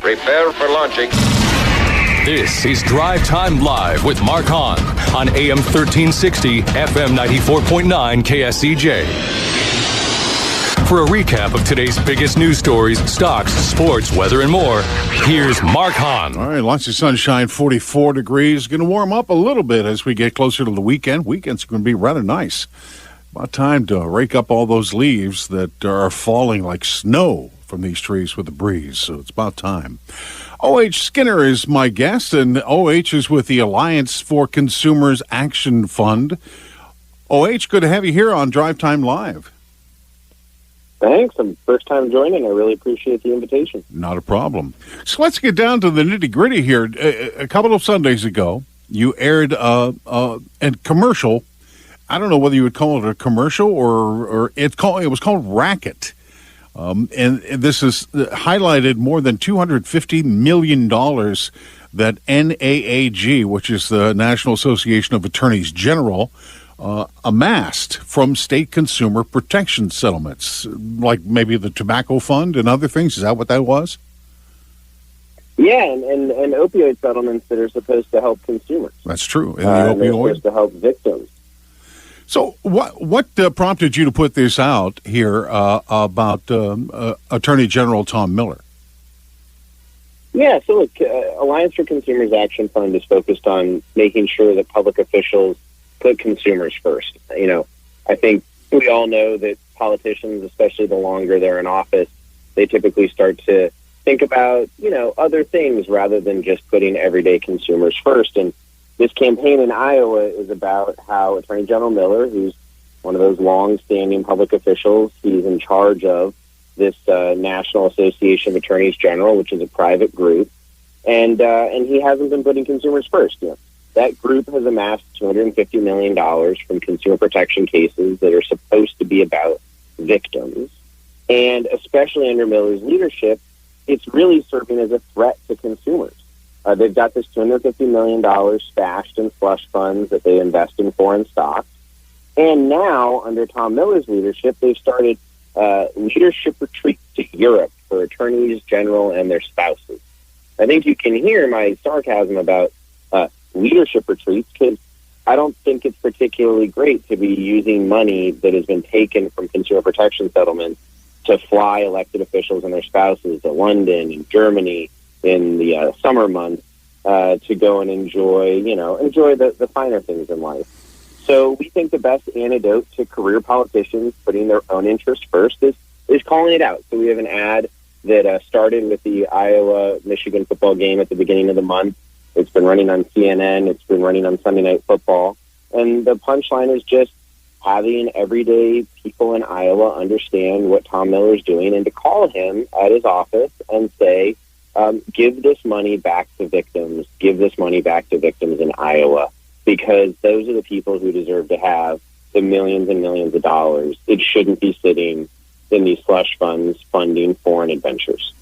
Prepare for launching. This is Drive Time Live with Mark Hahn on AM 1360, FM 94.9 KSCJ. For a recap of today's biggest news stories, stocks, sports, weather, and more, here's Mark Hahn. All right, lots of sunshine, 44 degrees. Going to warm up a little bit as we get closer to the weekend. Weekend's going to be rather nice. About time to rake up all those leaves that are falling like snow from these trees with the breeze, so it's about time. O.H. Skinner is my guest, and O.H. is with the Alliance for Consumers Action Fund. O.H., good to have you here on Drive Time Live. Thanks. I'm first time joining. I really appreciate the invitation. Not a problem. So let's get down to the nitty-gritty here. A couple of Sundays ago, you aired a commercial. I don't know whether you would call it a commercial or it was called Racket. And this is highlighted more than $250 million that NAAG, which is the National Association of Attorneys General, amassed from state consumer protection settlements, like maybe the tobacco fund and other things. Is that what that was? Yeah, and opioid settlements that are supposed to help consumers. That's true. And they're supposed to help victims. So what prompted you to put this out here about Attorney General Tom Miller? Yeah, so look, Alliance for Consumers Action Fund is focused on making sure that public officials put consumers first. You know, I think we all know that politicians, especially the longer they're in office, they typically start to think about, other things rather than just putting everyday consumers first. And this campaign in Iowa is about how Attorney General Miller, who's one of those long-standing public officials, he's in charge of this National Association of Attorneys General, which is a private group, and he hasn't been putting consumers first. That group has amassed $250 million from consumer protection cases that are supposed to be about victims, and especially under Miller's leadership, it's really serving as a threat to consumers. They've got this $250 million stashed in slush funds that they invest in foreign stocks. And now, under Tom Miller's leadership, they've started leadership retreats to Europe for attorneys general and their spouses. I think you can hear my sarcasm about leadership retreats because I don't think it's particularly great to be using money that has been taken from consumer protection settlements to fly elected officials and their spouses to London and Germany in the summer months to go and enjoy the finer things in life. So we think the best antidote to career politicians putting their own interest first is calling it out. So we have an ad that started with the Iowa-Michigan football game at the beginning of the month. It's been running on CNN. It's been running on Sunday Night Football. And the punchline is just having everyday people in Iowa understand what Tom Miller's doing and to call him at his office and say, give this money back to victims. Give this money back to victims in Iowa, because those are the people who deserve to have the millions and millions of dollars. It shouldn't be sitting in these slush funds funding foreign adventures.